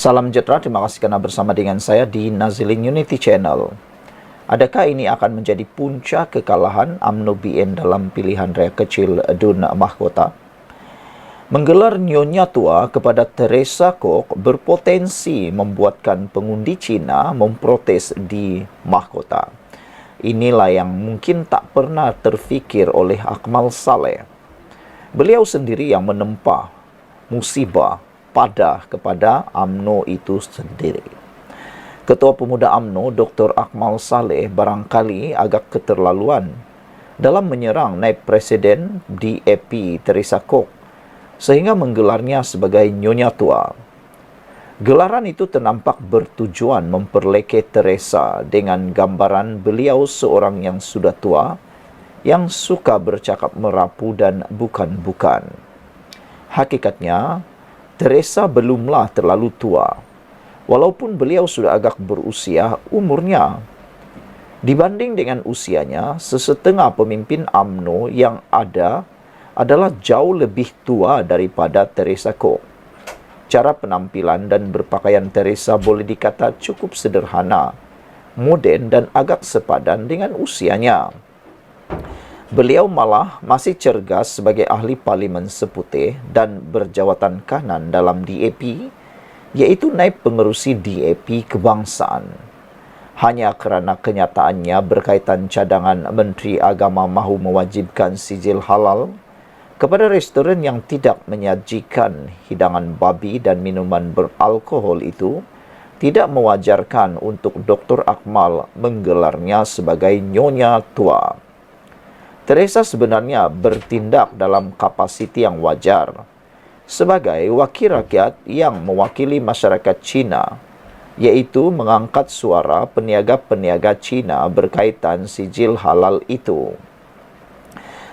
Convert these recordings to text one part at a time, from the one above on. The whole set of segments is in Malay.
Salam sejahtera, terima kasih karena bersama dengan saya di Nazilin Unity Channel. Adakah ini akan menjadi puncak kekalahan UMNO BN dalam pilihan raya kecil DUN Mahkota? Menggelar Nyonya Tua kepada Teresa Kok berpotensi membuatkan pengundi Cina memprotes di Mahkota. Inilah yang mungkin tak pernah terfikir oleh Akmal Saleh. Beliau sendiri yang menempa musibah padah kepada UMNO itu sendiri. Ketua Pemuda UMNO Dr. Akmal Saleh barangkali agak keterlaluan dalam menyerang naib Presiden DAP Teresa Kok sehingga menggelarnya sebagai Nyonya Tua. Gelaran itu nampak bertujuan memperlekeh Teresa dengan gambaran beliau seorang yang sudah tua, yang suka bercakap merapu dan bukan-bukan. Hakikatnya, Teresa belumlah terlalu tua, walaupun beliau sudah agak berusia umurnya. Dibanding dengan usianya, sesetengah pemimpin UMNO yang ada adalah jauh lebih tua daripada Teresa Kok. Cara penampilan dan berpakaian Teresa boleh dikata cukup sederhana, moden dan agak sepadan dengan usianya. Beliau malah masih cergas sebagai ahli parlimen seputih dan berjawatan kanan dalam DAP, yaitu naib pengerusi DAP kebangsaan. Hanya kerana kenyataannya berkaitan cadangan Menteri Agama mahu mewajibkan sijil halal kepada restoran yang tidak menyajikan hidangan babi dan minuman beralkohol itu, tidak mewajarkan untuk Dr. Akmal menggelarnya sebagai Nyonya Tua. Teresa sebenarnya bertindak dalam kapasiti yang wajar sebagai wakil rakyat yang mewakili masyarakat Cina, yaitu mengangkat suara peniaga-peniaga Cina berkaitan sijil halal itu.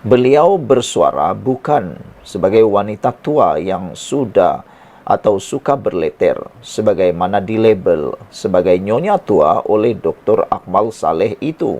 Beliau bersuara bukan sebagai wanita tua yang sudah atau suka berleter, sebagaimana dilabel sebagai Nyonya Tua oleh Dr. Akmal Saleh itu.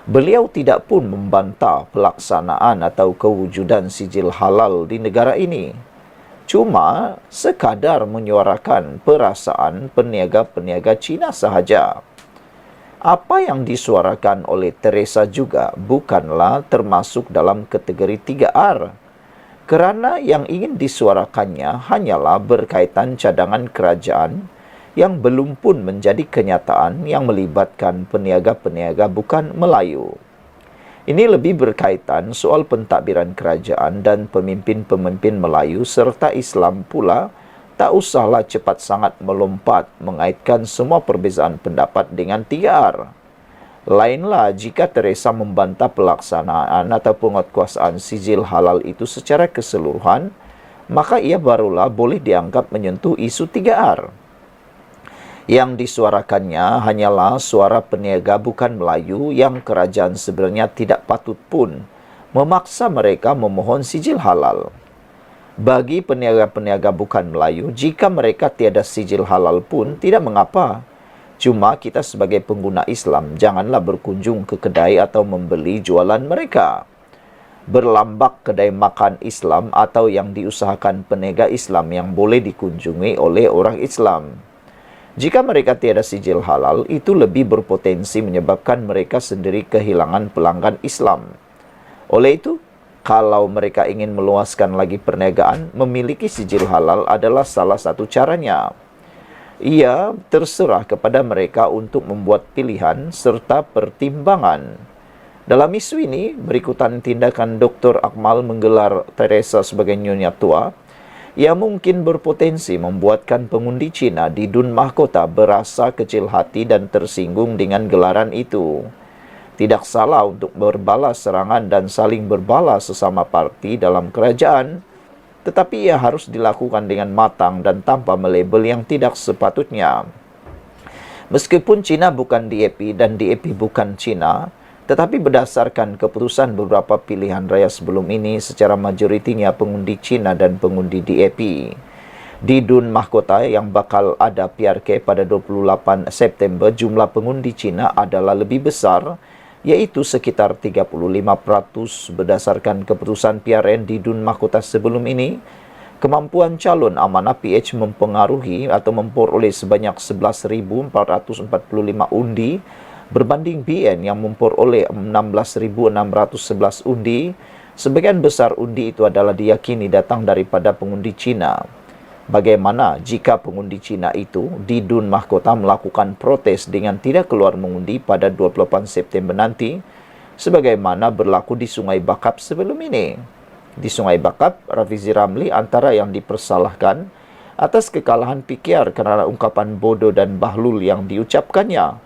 Beliau tidak pun membantah pelaksanaan atau kewujudan sijil halal di negara ini. Cuma sekadar menyuarakan perasaan peniaga-peniaga Cina sahaja. Apa yang disuarakan oleh Teresa juga bukanlah termasuk dalam kategori 3R. Kerana yang ingin disuarakannya hanyalah berkaitan cadangan kerajaan yang belum pun menjadi kenyataan yang melibatkan peniaga-peniaga bukan Melayu. Ini lebih berkaitan soal pentadbiran kerajaan dan pemimpin-pemimpin Melayu serta Islam pula. Tak usahlah cepat sangat melompat mengaitkan semua perbezaan pendapat dengan 3R. Lainlah jika Teresa membantah pelaksanaan atau penguatkuasaan sijil halal itu secara keseluruhan, maka ia barulah boleh dianggap menyentuh isu 3R. Yang disuarakannya hanyalah suara peniaga bukan Melayu yang kerajaan sebenarnya tidak patut pun memaksa mereka memohon sijil halal. Bagi peniaga-peniaga bukan Melayu, jika mereka tiada sijil halal pun tidak mengapa. Cuma kita sebagai pengguna Islam janganlah berkunjung ke kedai atau membeli jualan mereka. Berlambak kedai makan Islam atau yang diusahakan peniaga Islam yang boleh dikunjungi oleh orang Islam. Jika mereka tiada sijil halal, itu lebih berpotensi menyebabkan mereka sendiri kehilangan pelanggan Islam. Oleh itu, kalau mereka ingin meluaskan lagi perniagaan, memiliki sijil halal adalah salah satu caranya. Ia terserah kepada mereka untuk membuat pilihan serta pertimbangan. Dalam isu ini, berikutan tindakan Dr. Akmal menggelar Teresa sebagai Nyonya Tua, ia mungkin berpotensi membuatkan pengundi Cina di DUN Mahkota berasa kecil hati dan tersinggung dengan gelaran itu. Tidak salah untuk berbalas serangan dan saling berbalas sesama parti dalam kerajaan, tetapi ia harus dilakukan dengan matang dan tanpa melabel yang tidak sepatutnya. Meskipun Cina bukan DAP dan DAP bukan Cina, tetapi berdasarkan keputusan beberapa pilihan raya sebelum ini secara majoritinya pengundi Cina dan pengundi DAP. Di DUN Mahkota yang bakal ada PRK pada 28 September, jumlah pengundi Cina adalah lebih besar, yaitu sekitar 35% berdasarkan keputusan PRN di DUN Mahkota sebelum ini, Kemampuan calon amanah PH mempengaruhi atau memperoleh sebanyak 11,445 undi berbanding BN yang memperoleh 16,611 undi. Sebagian besar undi itu adalah diyakini datang daripada pengundi Cina. Bagaimana jika pengundi Cina itu di Dun Mahkota melakukan protes dengan tidak keluar mengundi pada 28 September nanti, sebagaimana berlaku di Sungai Bakap sebelum ini? Di Sungai Bakap, Rafizi Ramli antara yang dipersalahkan atas kekalahan PKR kerana ungkapan bodoh dan bahlul yang diucapkannya.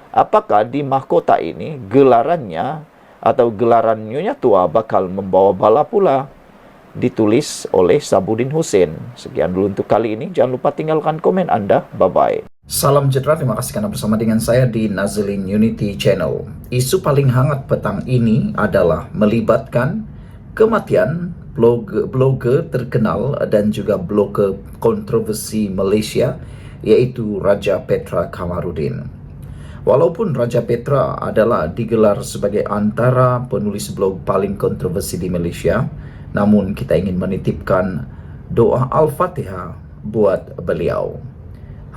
Apakah di mahkota ini gelarannya atau gelaran Nyonya Tua bakal membawa bala pula? Ditulis oleh Sabudin Hussein. Sekian dulu untuk kali ini. Jangan lupa tinggalkan komen Anda. Bye-bye. Salam sejahtera, terima kasih karena bersama dengan saya di Nazlin Unity Channel. Isu paling hangat petang ini adalah melibatkan kematian blogger terkenal dan juga blogger kontroversi Malaysia, yaitu Raja Petra Kamarudin. Walaupun Raja Petra adalah digelar sebagai antara penulis blog paling kontroversi di Malaysia, namun kita ingin menitipkan doa Al-Fatihah buat beliau.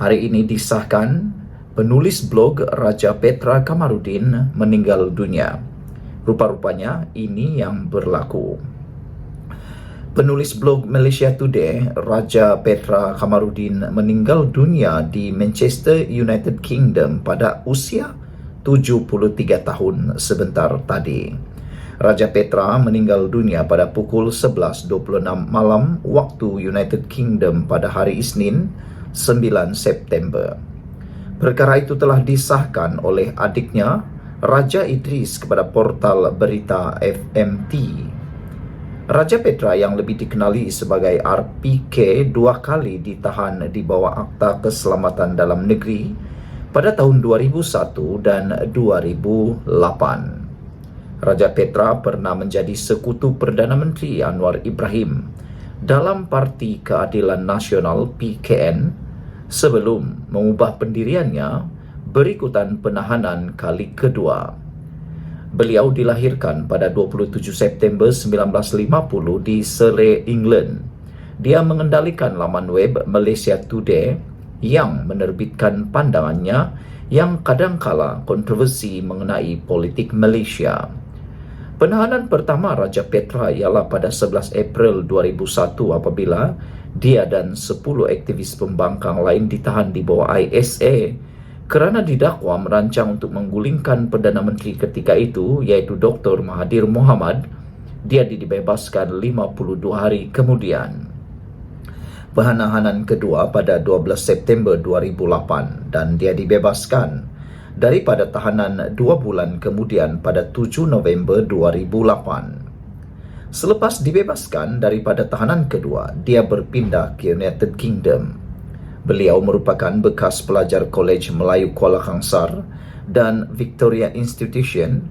Hari ini disahkan penulis blog Raja Petra Kamarudin meninggal dunia. Rupa-rupanya ini yang berlaku. Penulis blog Malaysia Today, Raja Petra Kamarudin meninggal dunia di Manchester, United Kingdom pada usia 73 tahun sebentar tadi. Raja Petra meninggal dunia pada pukul 11.26 malam waktu United Kingdom pada hari Isnin, 9 September. Perkara itu telah disahkan oleh adiknya, Raja Idris, kepada portal berita FMT. Raja Petra yang lebih dikenali sebagai RPK 2 kali ditahan di bawah Akta Keselamatan Dalam Negeri pada tahun 2001 dan 2008. Raja Petra pernah menjadi sekutu Perdana Menteri Anwar Ibrahim dalam Parti Keadilan Nasional PKN sebelum mengubah pendiriannya berikutan penahanan kali kedua. Beliau dilahirkan pada 27 September 1950 di Surrey, England. Dia mengendalikan laman web Malaysia Today yang menerbitkan pandangannya yang kadangkala kontroversi mengenai politik Malaysia. Penahanan pertama Raja Petra ialah pada 11 April 2001 apabila dia dan 10 aktivis pembangkang lain ditahan di bawah ISA kerana didakwa merancang untuk menggulingkan Perdana Menteri ketika itu, iaitu Dr. Mahathir Mohamad. Dia dibebaskan 52 hari kemudian. Penahanan kedua pada 12 September 2008 dan dia dibebaskan daripada tahanan 2 bulan kemudian pada 7 November 2008. Selepas dibebaskan daripada tahanan kedua, dia berpindah ke United Kingdom. Beliau merupakan bekas pelajar Kolej Melayu Kuala Kangsar dan Victoria Institution.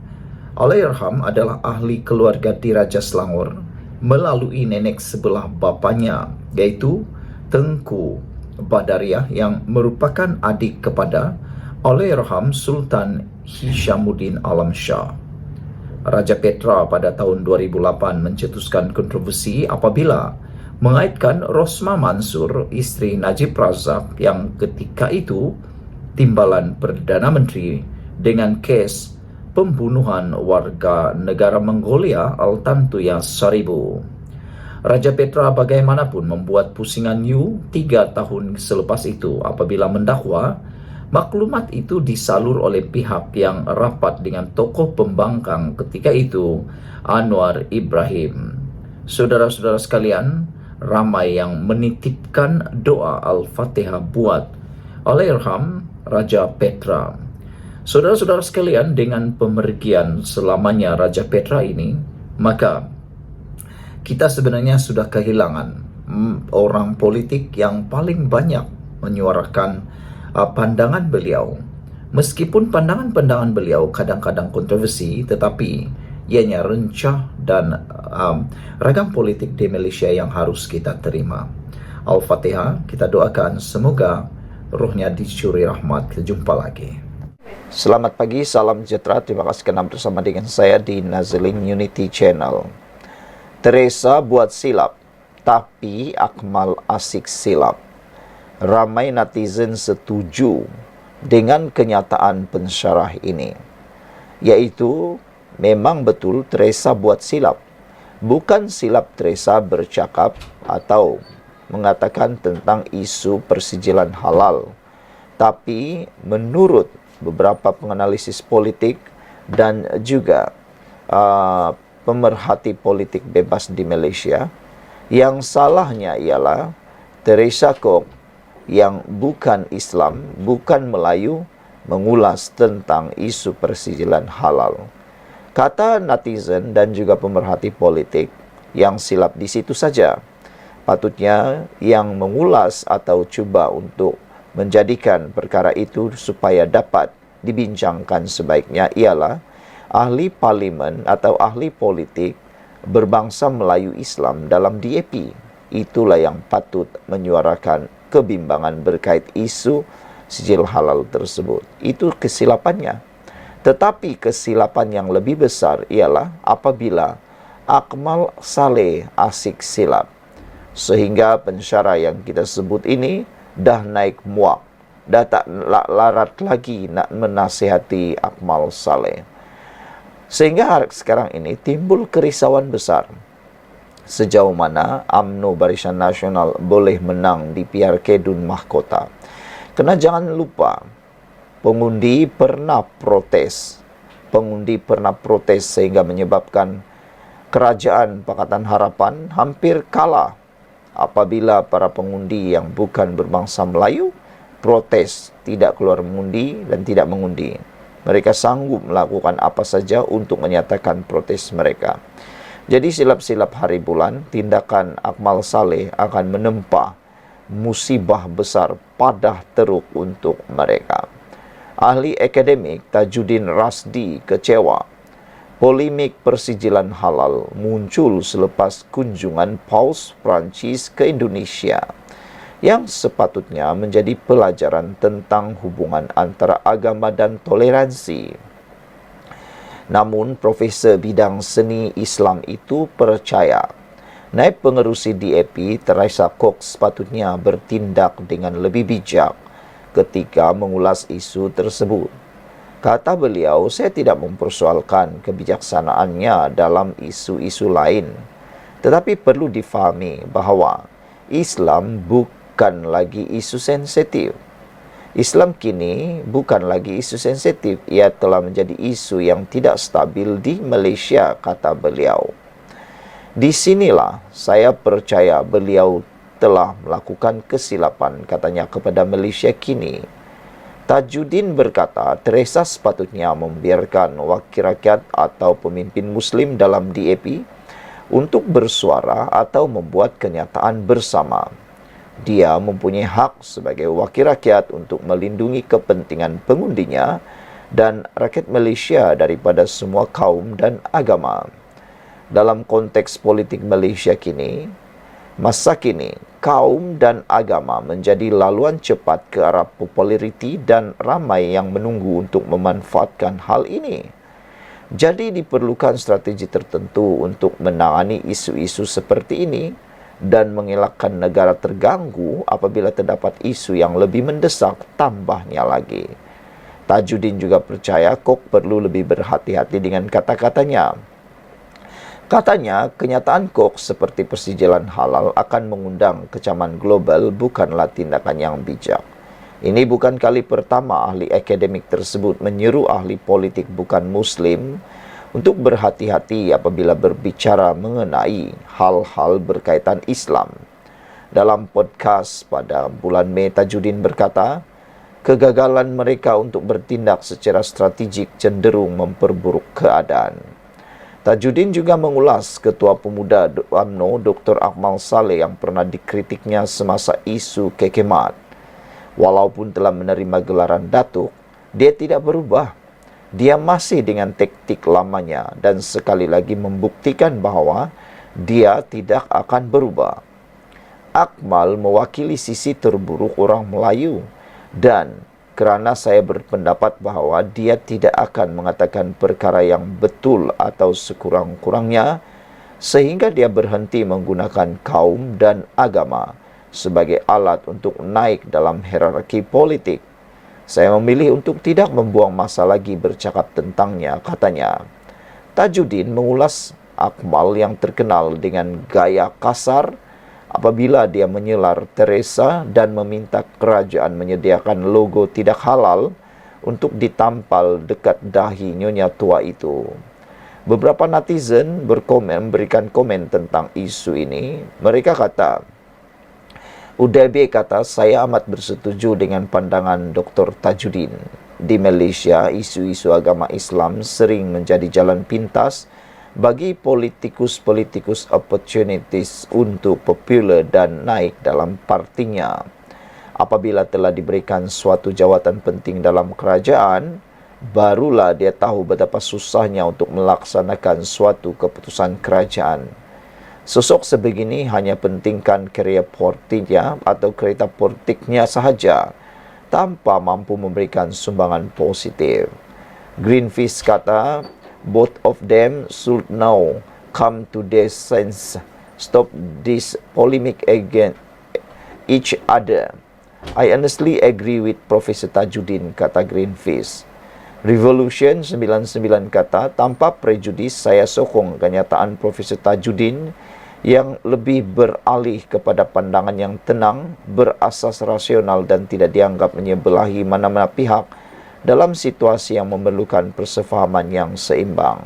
Allahyarham adalah ahli keluarga Diraja Selangor melalui nenek sebelah bapanya, iaitu Tengku Badariah yang merupakan adik kepada Allahyarham Sultan Hishamuddin Alam Shah. Raja Petra pada tahun 2008 mencetuskan kontroversi apabila mengaitkan Rosmah Mansur, isteri Najib Razak yang ketika itu timbalan Perdana Menteri, dengan kes pembunuhan warga negara Mongolia Altantuya Saribu. Raja Petra bagaimanapun membuat pusingan Yu 3 tahun selepas itu apabila mendakwa maklumat itu disalur oleh pihak yang rapat dengan tokoh pembangkang ketika itu, Anwar Ibrahim. Saudara-saudara sekalian, ramai yang menitipkan doa Al-Fatihah buat Allahyarham Raja Petra. Saudara-saudara sekalian, dengan pemergian selamanya Raja Petra ini, maka kita sebenarnya sudah kehilangan orang politik yang paling banyak menyuarakan pandangan beliau. Meskipun pandangan-pandangan beliau kadang-kadang kontroversi, tetapi ianya rencah dan ragam politik di Malaysia yang harus kita terima. Al-Fatihah, kita doakan semoga rohnya dicuri rahmat. Kita jumpa lagi. Selamat pagi, salam sejahtera. Terima kasih kerana bersama dengan saya di Nazlin Unity Channel. Teresa buat silap. tapi Akmal asik silap. Ramai netizen setuju dengan kenyataan pensyarah ini, yaitu memang betul Teresa buat silap. Bukan silap Teresa bercakap atau mengatakan tentang isu persijilan halal, tapi menurut beberapa penganalisis politik dan juga pemerhati politik bebas di Malaysia, yang salahnya ialah Teresa Kok yang bukan Islam, bukan Melayu, mengulas tentang isu persijilan halal. Kata netizen dan juga pemerhati politik, yang silap di situ saja. Patutnya yang mengulas atau cuba untuk menjadikan perkara itu supaya dapat dibincangkan sebaiknya ialah ahli parlimen atau ahli politik berbangsa Melayu Islam dalam DAP. Itulah yang patut menyuarakan kebimbangan berkait isu sijil halal tersebut. Itu kesilapannya. Tetapi kesilapan yang lebih besar ialah apabila Akmal Saleh asik silap, sehingga pensyarah yang kita sebut ini dah naik muak, dah tak larat lagi nak menasihati Akmal Saleh. Sehingga sekarang ini timbul kerisauan besar. Sejauh mana UMNO Barisan Nasional boleh menang di PRK Dun Mahkota. Kerana jangan lupa, pengundi pernah protes. Pengundi pernah protes sehingga menyebabkan kerajaan Pakatan Harapan hampir kalah apabila para pengundi yang bukan berbangsa Melayu protes, tidak keluar mengundi dan tidak mengundi. Mereka sanggup melakukan apa saja untuk menyatakan protes mereka. Jadi silap-silap hari bulan, tindakan Akmal Saleh akan menempa musibah besar padah teruk untuk mereka. Ahli akademik Tajuddin Rasdi kecewa. Polemik persijilan halal muncul selepas kunjungan Paus Perancis ke Indonesia, yang sepatutnya menjadi pelajaran tentang hubungan antara agama dan toleransi. Namun, Profesor bidang seni Islam itu percaya naib pengerusi DAP Teresa Kok sepatutnya bertindak dengan lebih bijak ketika mengulas isu tersebut. Kata beliau, saya tidak mempersoalkan kebijaksanaannya dalam isu-isu lain, tetapi perlu difahami bahawa Islam bukan lagi isu sensitif. Islam kini bukan lagi isu sensitif, ia telah menjadi isu yang tidak stabil di Malaysia, kata beliau. Di sinilah saya percaya beliau telah melakukan kesilapan, katanya kepada Malaysia kini. Tajuddin berkata, Teresa sepatutnya membiarkan wakil rakyat atau pemimpin Muslim dalam DAP untuk bersuara atau membuat kenyataan bersama. Dia mempunyai hak sebagai wakil rakyat untuk melindungi kepentingan pengundinya dan rakyat Malaysia daripada semua kaum dan agama. Dalam konteks politik Malaysia kini, masa kini, kaum dan agama menjadi laluan cepat ke arah populariti dan ramai yang menunggu untuk memanfaatkan hal ini. Jadi diperlukan strategi tertentu untuk menangani isu-isu seperti ini dan mengelakkan negara terganggu apabila terdapat isu yang lebih mendesak tambahnya lagi. Tajuddin juga percaya Kok perlu lebih berhati-hati dengan kata-katanya. Katanya, kenyataan Kok seperti persijilan halal akan mengundang kecaman global bukanlah tindakan yang bijak. Ini bukan kali pertama ahli akademik tersebut menyeru ahli politik bukan Muslim untuk berhati-hati apabila berbicara mengenai hal-hal berkaitan Islam. Dalam podcast pada bulan Mei, Tajuddin berkata, kegagalan mereka untuk bertindak secara strategik cenderung memperburuk keadaan. Tajuddin juga mengulas Ketua Pemuda UMNO Dr. Akmal Saleh yang pernah dikritiknya semasa isu kekemat. Walaupun telah menerima gelaran Datuk, dia tidak berubah. Dia masih dengan taktik lamanya dan sekali lagi membuktikan bahawa dia tidak akan berubah. Akmal mewakili sisi terburuk orang Melayu dan kerana saya berpendapat bahawa dia tidak akan mengatakan perkara yang betul atau sekurang-kurangnya sehingga dia berhenti menggunakan kaum dan agama sebagai alat untuk naik dalam hierarki politik. Saya memilih untuk tidak membuang masa lagi bercakap tentangnya, katanya. Tajuddin mengulas Akmal yang terkenal dengan gaya kasar apabila dia menyelar Teresa dan meminta kerajaan menyediakan logo tidak halal untuk ditampal dekat dahi nyonya tua itu. Beberapa netizen memberikan komen tentang isu ini. Mereka kata, UDB kata, saya amat bersetuju dengan pandangan Dr. Tajuddin. Di Malaysia, isu-isu agama Islam sering menjadi jalan pintas bagi politikus-politikus opportunities untuk popular dan naik dalam partinya. Apabila telah diberikan suatu jawatan penting dalam kerajaan, barulah dia tahu betapa susahnya untuk melaksanakan suatu keputusan kerajaan. Sosok sebegini hanya pentingkan kerja politiknya atau kereta politiknya sahaja, tanpa mampu memberikan sumbangan positif. Greenpeace kata, both of them should now come to their sense, stop this polemic against each other. I honestly agree with Professor Tajuddin, kata Greenpeace. Revolution 99 kata, tanpa prejudis saya sokong kenyataan Profesor Tajuddin yang lebih beralih kepada pandangan yang tenang, berasas rasional dan tidak dianggap menyebelahi mana-mana pihak dalam situasi yang memerlukan persefahaman yang seimbang.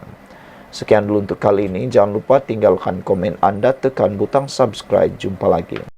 Sekian dulu untuk kali ini. Jangan lupa tinggalkan komen Anda, tekan butang subscribe. Jumpa lagi.